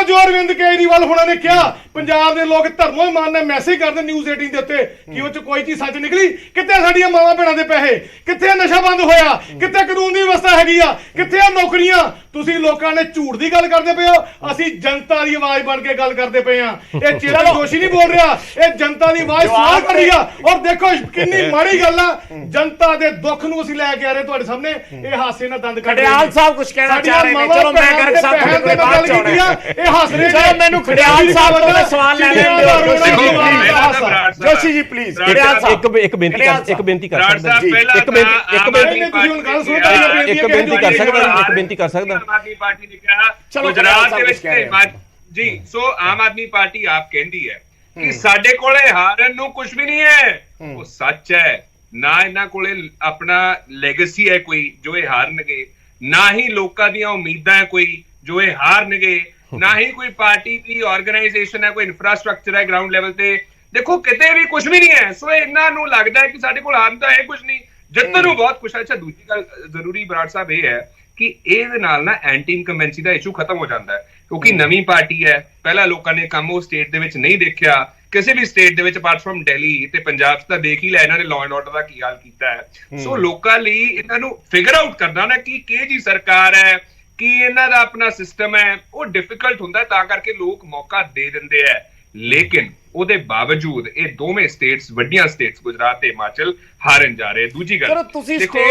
ਜੋ ਅਰਵਿੰਦ ਕੇਜਰੀਵਾਲ ਹੋਣਾ ਨੇ ਕਿਹਾ, ਪੰਜਾਬ ਦੇ ਲੋਕ ਧਰਮੋਂ ਮਾਨ ਨੇ ਮੈਸੇਜ ਕਰਦੇ ਨਿਊਜ਼ 18 ਦੇ ਉੱਤੇ ਕਿ ਉਹ 'ਚ ਕੋਈ ਚੀਜ਼ ਸੱਚ ਨਿਕਲੀ। ਕਿੱਥੇ ਸਾਡੀਆਂ ਮਾਵਾਂ ਭੈਣਾਂ ਦੇ ਪੈਸੇ, ਕਿੱਥੇ ਨਸ਼ਾ ਬੰਦ ਹੋਇਆ, ਕਿੱਥੇ ਕਾਨੂੰਨ ਦੀ ਵਿਵਸਥਾ ਹੈਗੀ ਆ, ਕਿੱਥੇ ਆ ਨੌਕਰੀਆਂ? ਤੁਸੀਂ ਲੋਕਾਂ ਨੇ ਝੂਠ ਦੀ ਗੱਲ ਕਰਦੇ ਪਏ ਹੋ, ਅਸੀਂ ਜਨਤਾ ਦੀ ਆਵਾਜ਼ ਬਣ ਕੇ ਗੱਲ ਕਰਦੇ ਪਏ ਆ। ਇਹ ਚੇਤਨ ਜੋਸ਼ੀ ਨਹੀਂ ਬੋਲ ਰਿਹਾ, ਇਹ ਜਨਤਾ ਦੀ ਆਵਾਜ਼ ਸਵਾਲ ਕਰ ਰਹੀ ਆ। ਔਰ ਦੇਖੋ ਕਿੰਨੀ ਮਾੜੀ ਗੱਲ ਆ, ਜਨਤਾ ਦੇ ਦੁੱਖ ਨੂੰ ਅਸੀਂ ਲੈ ਕੇ ਆ ਰਹੇ ਤੁਹਾਡੇ ਸਾਹਮਣੇ। ਇਹ ਹਾਸੇ ਨਾਲ ਦੰਦ ਕੱਢ ਰਹੇ ਖੜਿਆਲ ਸਾਹਿਬ ਕੁਝ ਕਹਿਣਾ ਚਾਹ ਰਹੇ ਨੇ। ਚਲੋ ਮੈਂ ਗਰਗ ਸਾਹਿਬ ਤੁਹਾਡੇ ਕੋਲ ਬਾਅਦ ਚ ਆਉਣਾ ਹੈ। ਇਹ ਹੱਸ ਰਹੇ ਚਲੋ ਮੈਨੂੰ ਖੜਿਆਲ ਸਾਹਿਬ ਤੋਂ ਸਵਾਲ ਲੈਣ ਦਿਓ। ਜੋਸ਼ੀ ਜੀ ਪਲੀਜ਼, ਖੜਿਆਲ ਸਾਹਿਬ ਇੱਕ ਬੇਨਤੀ ਕਰ ਸਕਦਾ ਜੀ, ਇੱਕ ਬੇਨਤੀ ਕਰ ਸਕਦਾ, ਆਮ ਬੇਨਤੀ ਕਰ ਸਕਦਾ। ਆਮ ਆਦਮੀ ਪਾਰਟੀ ਨੇ ਕਿਹਾ ਗੁਜਰਾਤ ਦੇ ਵਿੱਚ ਜੀ, ਸੋ ਆਮ ਆਦਮੀ ਪਾਰਟੀ ਆਪ ਕਹਿੰਦੀ ਹੈ ਕਿ ਸਾਡੇ ਕੋਲੇ ਹਾਰਨ ਨੂੰ ਕੁਝ ਵੀ ਨਹੀਂ ਹੈ। ਉਹ ਸੱਚ ਹੈ, ਨਾ ਇਹਨਾਂ ਕੋਲੇ ਆਪਣਾ ਲੈਗੇਸੀ ਹੈ ਕੋਈ ਜੋ ਇਹ ਹਾਰਨਗੇ, ਨਾ ਹੀ ਲੋਕਾਂ ਦੀਆਂ ਉਮੀਦਾਂ ਹੈ ਕੋਈ ਜੋ ਇਹ ਹਾਰਨਗੇ, ਨਾ ਹੀ ਕੋਈ ਪਾਰਟੀ ਦੀ ਆਰਗੇਨਾਈਜੇਸ਼ਨ ਹੈ, ਕੋਈ ਇਨਫਰਾਸਟ੍ਰਕਚਰ ਹੈ ਗਰਾਊਂਡ ਲੈਵਲ ਤੇ। ਦੇਖੋ ਕਿਤੇ ਵੀ ਕੁਝ ਵੀ ਨਹੀਂ ਹੈ। ਸੋ ਇਹਨਾਂ ਨੂੰ ਲੱਗਦਾ ਹੈ ਕਿ ਸਾਡੇ ਕੋਲ ਹਾਰਨ ਤਾਂ ਹੈ ਕੁਝ ਨਹੀਂ, ਜਿੱਤਣ ਨੂੰ ਬਹੁਤ ਕੁਛ ਹੈ। ਅੱਛਾ, ਦੂਜੀ ਗੱਲ ਜ਼ਰੂਰੀ ਬਰਾੜ ਸਾਹਿਬ ਇਹ ਹੈ ਕਿ ਇਹਦੇ ਨਾਲ ਨਾ ਐਂਟੀ ਇਨਕੰਬੈਂਸੀ ਦਾ ਇਸ਼ੂ ਖਤਮ ਹੋ ਜਾਂਦਾ ਹੈ, ਕਿਉਂਕਿ ਨਵੀਂ ਪਾਰਟੀ ਹੈ। ਪਹਿਲਾਂ ਲੋਕਾਂ ਨੇ ਕੰਮ ਉਹ ਸਟੇਟ ਦੇ ਵਿੱਚ ਨਹੀਂ ਦੇਖਿਆ, ਕਿਸੇ ਵੀ ਸਟੇਟ ਦੇ ਵਿੱਚ ਅਪਾਰਟ ਫਰਮ ਦਿੱਲੀ ਤੇ ਪੰਜਾਬ 'ਚ ਤਾਂ ਦੇਖ ਹੀ ਲਿਆ ਇਹਨਾਂ ਨੇ ਲਾਅ ਐਂਡ ਆਰਡਰ ਦਾ ਕੀ ਹਾਲ ਕੀਤਾ ਹੈ। ਸੋ ਲੋਕਾਂ ਲਈ ਇਹਨਾਂ ਨੂੰ ਫਿਗਰ ਆਊਟ ਕਰਨਾ ਨਾ ਕਿ ਕਿਹੜੀ ਸਰਕਾਰ ਹੈ, ਕੀ ਇਹਨਾਂ ਦਾ ਆਪਣਾ ਸਿਸਟਮ ਹੈ, ਉਹ ਡਿਫਿਕਲਟ ਹੁੰਦਾ, ਤਾਂ ਕਰਕੇ ਲੋਕ ਮੌਕਾ ਦੇ ਦਿੰਦੇ ਹੈ। ਲੇਕਿਨ ਉਹਦੇ ਬਾਵਜੂਦ ਇਹ ਦੋਵੇਂ ਸਟੇਟਸ, ਵੱਡੀਆਂ ਸਟੇਟਸ ਗੁਜਰਾਤ ਤੇ ਹਿਮਾਚਲ, ਹਾਰਨ ਜਾ ਰਹੇ। ਦੂਜੀ ਗੱਲ ਤੁਸੀਂ